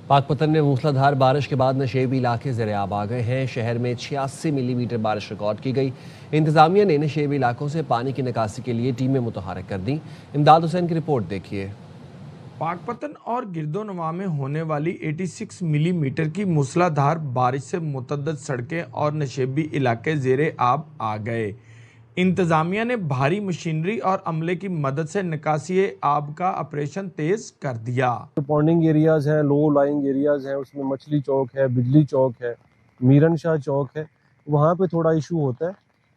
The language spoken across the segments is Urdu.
پاک پتن میں موسلادھار بارش کے بعد نشیبی علاقے زیر آب آ گئے ہیں۔ شہر میں 86 ملی میٹر بارش ریکارڈ کی گئی۔ انتظامیہ نے نشیبی علاقوں سے پانی کی نکاسی کے لیے ٹیمیں متحرک کر دیں۔ امداد حسین کی رپورٹ دیکھیے۔ پاک پتن اور گرد و نواح میں ہونے والی 86 ملی میٹر کی موسلادھار بارش سے متعدد سڑکیں اور نشیبی علاقے زیر آب آ گئے۔ انتظامیہ نے بھاری مشینری اور عملے کی مدد سے نکاسی آب کا آپریشن تیز کر دیا۔ پونڈنگ ایریاز ہیں، لو لائنگ ایریاز ہیں، اس میں مچھلی چوک ہے، بجلی چوک ہے، میرن شاہ چوک ہے، وہاں پہ تھوڑا ایشو ہوتا ہے،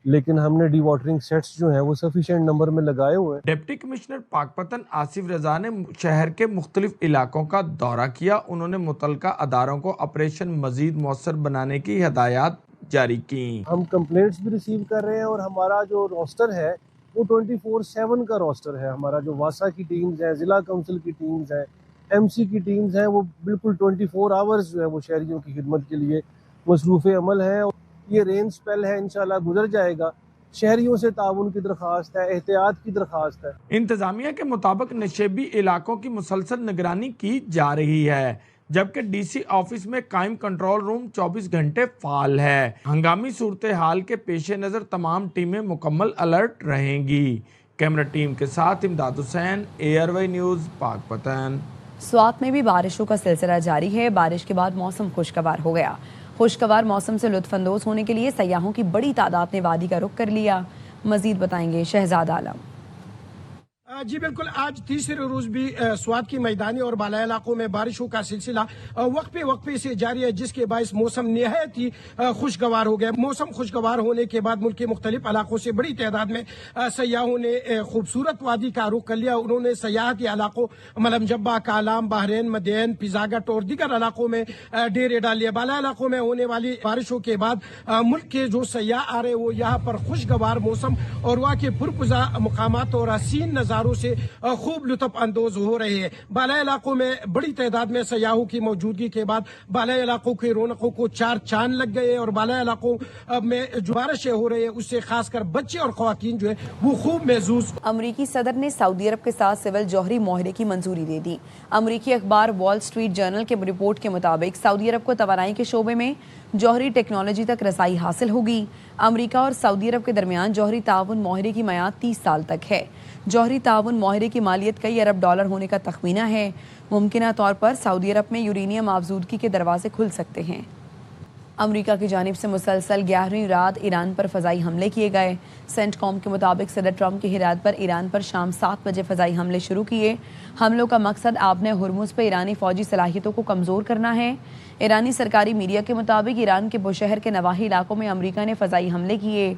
لیکن ہم نے ڈی واٹرنگ سیٹس جو ہیں وہ سفیشینٹ نمبر میں لگائے ہوئے ہیں۔ ڈپٹی کمشنر پاک پتن آصف رضا نے شہر کے مختلف علاقوں کا دورہ کیا۔ انہوں نے متعلقہ اداروں کو آپریشن مزید مؤثر بنانے کی ہدایات جاری کی۔ ہم کمپلینٹس بھی ریسیو کر رہے ہیں اور ہمارا جو روسٹر ہے وہ 24/7 کا روسٹر ہے۔ ہمارا جو واسا کی ٹیمز ہیں، ضلع کونسل کی ٹیمز ہیں، ایم سی کی ٹیمز ہیں، وہ بالکل 24 آورز جو ہے وہ شہریوں کی خدمت کے لیے مصروف عمل ہے۔ یہ رین سپیل ہے، انشاءاللہ گزر جائے گا۔ شہریوں سے تعاون کی درخواست ہے، احتیاط کی درخواست ہے۔ انتظامیہ کے مطابق نشیبی علاقوں کی مسلسل نگرانی کی جا رہی ہے، جبکہ ڈی سی آفس میں قائم کنٹرول روم 24 گھنٹے فعال ہے۔ ہنگامی صورتحال کے پیش نظر تمام ٹیمیں مکمل الرٹ رہیں گی۔ کیمرہ ٹیم کے ساتھ امداد حسین، ایئر وے نیوز، پاک پتن۔ سوات میں بھی بارشوں کا سلسلہ جاری ہے۔ بارش کے بعد موسم خوشگوار ہو گیا۔ خوشگوار موسم سے لطف اندوز ہونے کے لیے سیاحوں کی بڑی تعداد نے وادی کا رخ کر لیا۔ مزید بتائیں گے شہزاد عالم۔ جی بالکل، آج تیسرے روز بھی سوات کی میدانی اور بالائی علاقوں میں بارشوں کا سلسلہ وقفے سے جاری ہے، جس کے باعث موسم نہایت ہی خوشگوار ہو گیا۔ موسم خوشگوار ہونے کے بعد ملک کے مختلف علاقوں سے بڑی تعداد میں سیاحوں نے خوبصورت وادی کا رخ کر لیا۔ انہوں نے سیاحتی علاقوں ملم جبہ، کالام، بحرین، مدین، پیزاگٹ اور دیگر علاقوں میں ڈیرے ڈال لیا۔ بالائی علاقوں میں ہونے والی بارشوں کے بعد ملک کے جو سیاح آ رہے وہ یہاں پر خوشگوار موسم اور وہاں کے پرپزا مقامات اور حسین نظاروں سے خوب لطف اندوز ہو رہے ہیں۔ بالائی علاقوں میں بڑی تعداد میں سیاحوں کی موجودگی کے بعد بالائی علاقوں کی رونقوں کو چار چاند لگ گئے اور بالائی علاقوں میں جو بارشیں ہو رہی ہیں اس سے خاص کر بچے اور خواتین جو ہے وہ خوب محظوظ۔ امریکی صدر نے سعودی عرب کے ساتھ سول جوہری معاہدے کی منظوری دے دی۔ امریکی اخبار وال سٹریٹ جرنل کے رپورٹ کے مطابق سعودی عرب کو توانائی کے شعبے میں جوہری ٹیکنالوجی تک رسائی حاصل ہوگی۔ امریکہ اور سعودی عرب کے درمیان جوہری تعاون معاہدے کی میعاد 30 سال تک ہے۔ جوہری تعاون معاہدے کی مالیت کئی ارب ڈالر ہونے کا تخمینہ ہے۔ ممکنہ طور پر سعودی عرب میں یورینیم آبزودگی کے دروازے کھل سکتے ہیں۔ امریکہ کی جانب سے مسلسل 11ویں رات ایران پر فضائی حملے کیے گئے۔ سینٹ کام کے مطابق صدر ٹرمپ کی ہدایت پر ایران پر شام 7 بجے فضائی حملے شروع کیے۔ حملوں کا مقصد آبنہ ہرمز پہ ایرانی فوجی صلاحیتوں کو کمزور کرنا ہے۔ ایرانی سرکاری میڈیا کے مطابق ایران کے بوشہر کے نواحی علاقوں میں امریکہ نے فضائی حملے کیے۔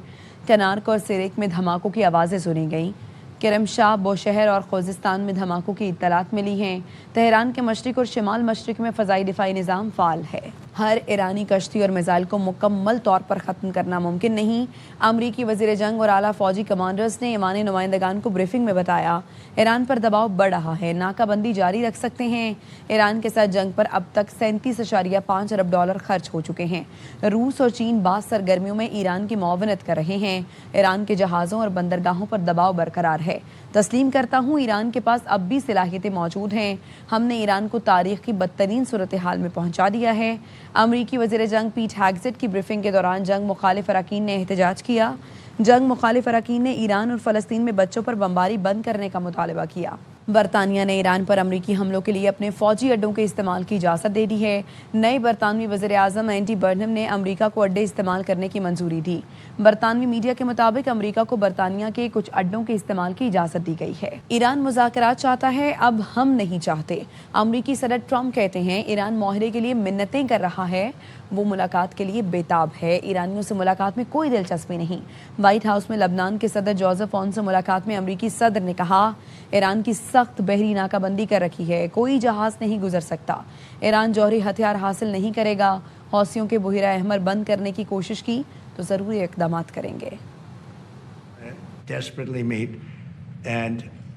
ٹنارک اور سیریک میں دھماکوں کی آوازیں سنی گئیں۔ کرم شاہ، بوشہر اور خوزستان میں دھماکوں کی اطلاعات ملی ہیں۔ تہران کے مشرق اور شمال مشرق میں فضائی دفاعی نظام فعال ہے۔ ہر ایرانی کشتی اور میزائل کو مکمل طور پر ختم کرنا ممکن نہیں۔ امریکی وزیر جنگ اور اعلیٰ فوجی کمانڈرز نے ایمانی نمائندگان کو بریفنگ میں بتایا، ایران پر دباؤ بڑھ رہا ہے، ناکہ بندی جاری رکھ سکتے ہیں۔ ایران کے ساتھ جنگ پر اب تک 37.5 ارب ڈالر خرچ ہو چکے ہیں۔ روس اور چین بعض سرگرمیوں میں ایران کی معاونت کر رہے ہیں۔ ایران کے جہازوں اور بندرگاہوں پر دباؤ برقرار ہے۔ تسلیم کرتا ہوں، ایران کے پاس اب بھی صلاحیتیں موجود ہیں۔ ہم نے ایران کو تاریخ کی بدترین صورتحال میں پہنچا دیا ہے۔ امریکی وزیر جنگ پیٹ ہیگزٹ کی بریفنگ کے دوران جنگ مخالف اراکین نے احتجاج کیا۔ جنگ مخالف اراکین نے ایران اور فلسطین میں بچوں پر بمباری بند کرنے کا مطالبہ کیا۔ برطانیہ نے ایران پر امریکی حملوں کے لیے اپنے فوجی اڈوں کے استعمال کی اجازت دے دی ہے۔ نئے برطانوی وزیر اعظم اینڈی برنہم نے امریکہ کو اڈے استعمال کرنے کی منظوری دی۔ برطانوی میڈیا کے مطابق امریکہ کو برطانیہ کے کچھ اڈوں کے استعمال کی اجازت دی گئی ہے۔ ایران مذاکرات چاہتا ہے، اب ہم نہیں چاہتے۔ امریکی صدر ٹرمپ کہتے ہیں ایران معاہدے کے لیے منتیں کر رہا ہے، وہ ملاقات کے لیے بےتاب ہے۔ ایرانیوں سے ملاقات میں کوئی دلچسپی نہیں۔ وائٹ ہاؤس میں لبنان کے صدر جوزف اون سے ملاقات میں امریکی صدر نے کہا، ایران کی سخت بحری ناکہ بندی کر رکھی ہے، کوئی جہاز نہیں گزر سکتا۔ ایران جوہری ہتھیار حاصل نہیں کرے گا۔ حوثیوں کے بحیرہ احمر بند کرنے کی کوشش کی تو ضروری اقدامات کریں گے۔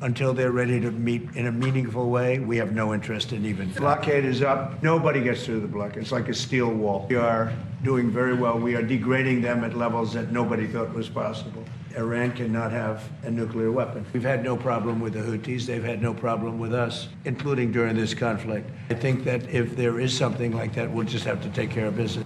Until they're ready to meet in a meaningful way, we have no interest in even. Blockade is up. Nobody gets through the blockade. It's like a steel wall. We are doing very well. We are degrading them at levels that nobody thought was possible. Iran cannot have a nuclear weapon. We've had no problem with the Houthis. They've had no problem with us, including during this conflict. I think that if there is something like that, we'll just have to take care of business.